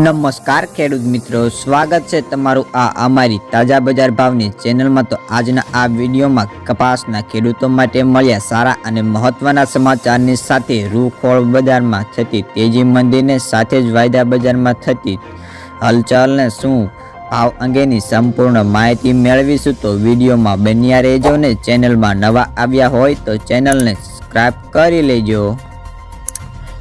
નમસ્કાર ખેડૂત મિત્રો, સ્વાગત છે તમારું આ અમારી તાજા બજાર ભાવની ચેનલમાં। તો આજના આ વિડીયોમાં કપાસના ખેડૂતો માટે મળ્યા સારા અને મહત્વના સમાચારની સાથે રૂખોળ બજારમાં થતી તેજી મંદીને સાથે જ વાયદા બજારમાં થતી હલચલને શું ભાવ અંગેની સંપૂર્ણ માહિતી મેળવીશું। તો વિડીયોમાં બન્યા રહેજો ને ચેનલમાં નવા આવ્યા હોય તો ચેનલને સબસ્ક્રાઇબ કરી લેજો।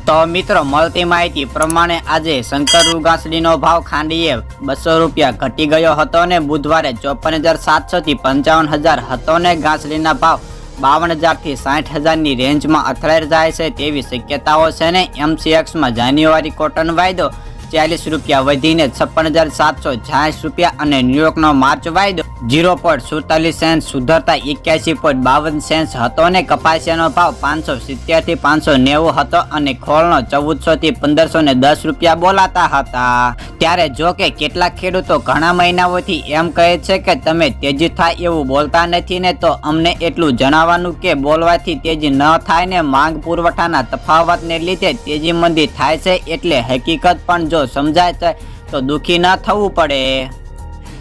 તો મિત્રો, મળતી માહિતી પ્રમાણે આજે શંકરુ ઘાસડીનો ભાવ ખાંડીએ 200 રૂપિયા ઘટી ગયો હતો ને બુધવારે 54,700 થી 55,000 હતો ને ઘાસડીના ભાવ 52,000 થી 60,000 ની રેન્જમાં અથડાઈ જાય છે તેવી શક્યતાઓ છે ને MCX માં જાન્યુઆરી કોટન વાયદો 40 રૂપિયા વધીને 56,760 રૂપિયા અને ન્યુયોર્કનો માર્ચ વાયદો 0.47 સેન્ટ સુધરતા 81.52 સેન્ટ હતો ને કપાસિયાનો ભાવ 570 થી 590 હતો અને ખોળનો 1400 થી 1510 રૂપિયા બોલાતા હતા। ત્યારે જો કે કેટલાક ખેડૂતો ઘણા મહિનાઓથી એમ કહે છે કે તમે તેજી થાય એવું બોલતા નથી ને, તો અમને એટલું જણાવવાનું કે બોલવાથી તેજી ન થાય ને માંગ પુરવઠાના તફાવતને લીધે તેજી મંદી થાય છે, એટલે હકીકત પણ જો સમજાય તો દુઃખી ન થવું પડે।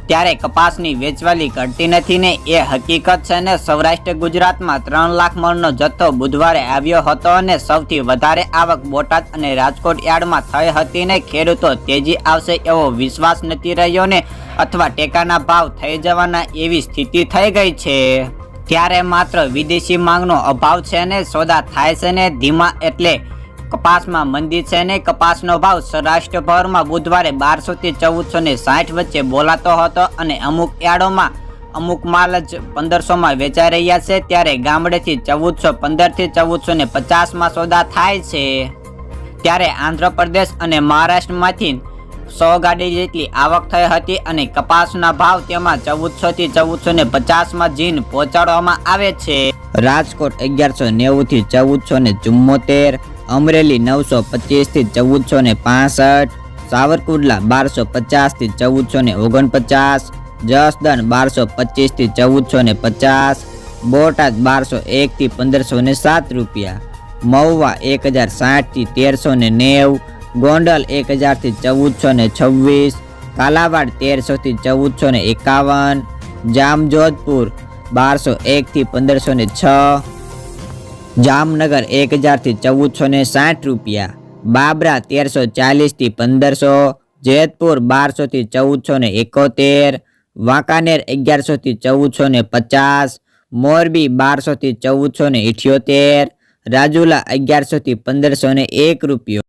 ત્યારે કપાસની વેચવાલી ઘટતી નથી ને એ હકીકત છે ને સૌરાષ્ટ્ર ગુજરાતમાં 3 લાખ મણનો જથ્થો બુધવારે આવ્યો હતો અને સૌથી વધારે આવક બોટાદ અને રાજકોટ યાર્ડમાં થઈ હતી ને ખેડૂતો તેજી આવશે એવો વિશ્વાસ નથી રહ્યો ને અથવા ટેકાના ભાવ થઈ જવાના એવી સ્થિતિ થઈ ગઈ છે। ત્યારે માત્ર વિદેશી માંગનો અભાવ છે ને સોદા થાય છે ને ધીમા, એટલે કપાસમાં મંદી છે ને કપાસનો ભાવ સૌરાષ્ટ્રભરમાં બુધવારે 1200 થી 1460 વચ્ચે બોલાતો હતો અને અમુક યાર્ડોમાં અમુક માલ જ 1500 માં વેચાઈ રહ્યા છે, ત્યારે ગામડેથી 1415 થી 1450 માં સોદા થાય છે। ત્યારે આંધ્રપ્રદેશ અને મહારાષ્ટ્રમાંથી 100 ગાડી જેટલી આવક થઈ હતી અને કપાસના ભાવ તેમાં 1400 થી 1450 માં જીન પહોંચાડવામાં આવે છે। રાજકોટ 1190 થી 1474, અમરેલી 925 થી 1465, સાવરકુંડલા 1250 થી 1449, જસદણ 1225 થી 1450, બોટાદ 1201 થી 1507 રૂપિયા, મહુવા 1060 થી 1390, ગોંડલ 1000 થી 1426, કાલાવાડ 1300 થી 1451, જામજોધપુર 1201 થી 1506, જામનગર 1000 થી 1460 રૂપિયા, બાબરા 1340 થી 1500, જેતપુર 1200 થી 1471, વાંકાનેર 1100 થી 1450, મોરબી 1200 થી 1478, રાજુલા 1100 થી 1501 રૂપિયો।